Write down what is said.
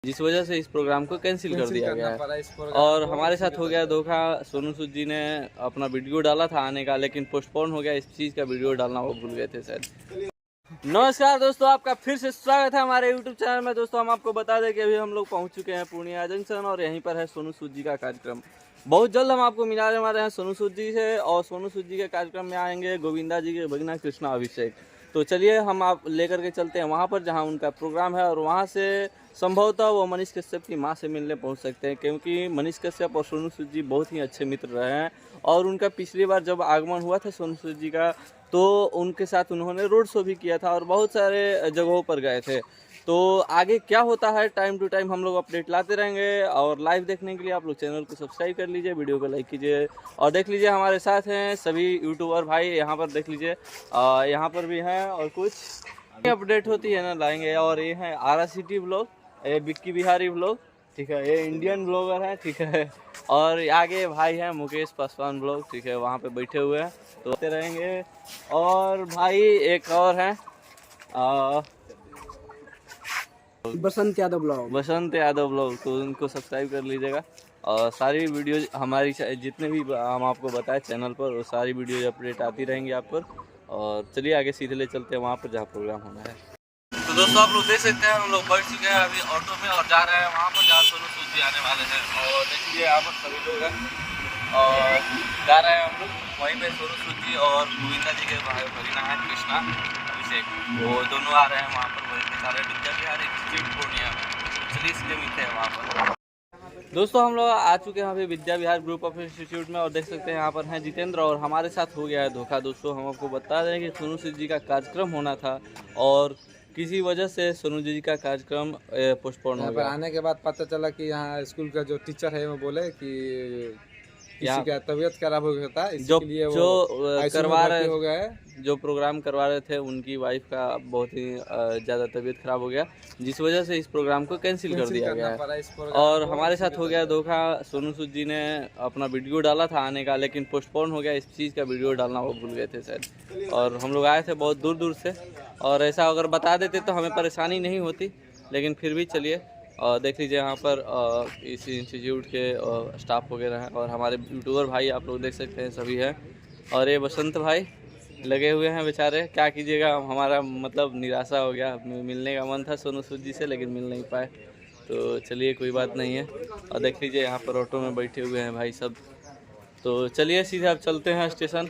जिस वजह से इस प्रोग्राम को कैंसिल कर दिया गया है। और हमारे साथ हो गया धोखा। सोनू सूद जी ने अपना वीडियो डाला था आने का, लेकिन पोस्टपोन हो गया। इस चीज़ का वीडियो डालना वो भूल गए थे शायद। नमस्कार दोस्तों, आपका फिर से स्वागत है हमारे YouTube चैनल में। दोस्तों हम आपको बता दें कि अभी हम लोग पहुंच चुके हैं पूर्णिया जंक्शन और यहीं पर है सोनू सूद जी का कार्यक्रम। बहुत जल्द हम आपको मिलाने वाले हैं सोनू सूद जी से, और सोनू सूद जी के कार्यक्रम में आएंगे गोविंदा जी के भगना कृष्णा अभिषेक। तो चलिए हम आप लेकर के चलते हैं वहाँ पर जहाँ उनका प्रोग्राम है, और वहाँ से संभवतः वो मनीष कश्यप की माँ से मिलने पहुँच सकते हैं, क्योंकि मनीष कश्यप और सोनू सूद जी बहुत ही अच्छे मित्र रहे हैं। और उनका पिछली बार जब आगमन हुआ था सोनू सूद जी का, तो उनके साथ उन्होंने रोड शो भी किया था और बहुत सारे जगहों पर गए थे। तो आगे क्या होता है टाइम टू टाइम हम लोग अपडेट लाते रहेंगे, और लाइव देखने के लिए आप लोग चैनल को सब्सक्राइब कर लीजिए, वीडियो को लाइक कीजिए। और देख लीजिए हमारे साथ हैं सभी यूट्यूबर भाई, यहाँ पर देख लीजिए, यहाँ पर भी हैं। और कुछ अपडेट होती है ना लाएंगे। और ये है आरा सिटी ब्लॉग, ये बिक्की बिहारी ब्लॉग, ठीक है, ये इंडियन ब्लॉगर है, ठीक है। और आगे भाई हैं मुकेश पासवान ब्लॉग, ठीक है, वहाँ पे बैठे हुए हैं, तो आते रहेंगे। और भाई एक और हैं बसंत यादव ब्लॉग, तो उनको सब्सक्राइब कर लीजिएगा। और सारी वीडियो हमारी जितने भी हम आपको बताए चैनल पर, वो सारी वीडियो अपडेट आती रहेंगी आप पर। और चलिए आगे सीधे ले चलते हैं वहाँ पर जहाँ प्रोग्राम होना है। तो दोस्तों आप लोग देख सकते हैं हम लोग बैठ चुके हैं अभी ऑटो में और जा रहे हैं वहाँ पर जहाँ सोनू सूद जी आने वाले हैं। और देखिए यहाँ पर सभी लोग हैं और जा रहे हैं हम लोग वहीं पे। सोनू सूद जी और गोविंदा जी के भगीना है कृष्णा अभिषेक, वो दोनों आ रहे हैं वहाँ पर। वहीं पे सारे विद्या बिहार इंस्टीट्यूट पूर्णिया में, चलिए इसलिए मिलते हैं वहाँ पर। दोस्तों हम लोग आ चुके हैं अभी Vidya Vihar group of institute में, और देख सकते हैं यहाँ पर हैं जितेंद्र, और हमारे साथ हो गया है धोखा। दोस्तों हम आपको बता रहे हैं कि सोनू सूद जी का कार्यक्रम होना था, और किसी वजह से सोनू जी का कार्यक्रम पोस्टपोन हो गया। आने के बाद पता चला कि यहाँ स्कूल का जो टीचर है वो बोले कि किसी का तबीयत खराब हो गया था, इसलिए वो करवा रहे हो गया है। जो प्रोग्राम करवा रहे थे उनकी वाइफ का बहुत ही ज़्यादा तबीयत खराब हो गया, जिस वजह से इस प्रोग्राम को कैंसिल कर दिया गया है। और हमारे साथ हो गया धोखा। सोनू सूद जी ने अपना वीडियो डाला था आने का, लेकिन पोस्टपोन हो गया। इस चीज़ का वीडियो डालना वो भूल गए थे शायद। और हम लोग आए थे बहुत दूर दूर से, और ऐसा अगर बता देते तो हमें परेशानी नहीं होती, लेकिन फिर भी चलिए। और देख लीजिए यहाँ पर इस इंस्टीट्यूट के स्टाफ वगैरह हैं, और हमारे यूट्यूबर भाई आप लोग देख सकते हैं सभी हैं। और ये बसंत भाई लगे हुए हैं बेचारे, क्या कीजिएगा, हमारा मतलब निराशा हो गया। मिलने का मन था सोनू सूद जी से, लेकिन मिल नहीं पाए। तो चलिए कोई बात नहीं है। और देख लीजिए यहाँ पर ऑटो में बैठे हुए हैं भाई सब। तो चलिए सीधे अब चलते हैं स्टेशन।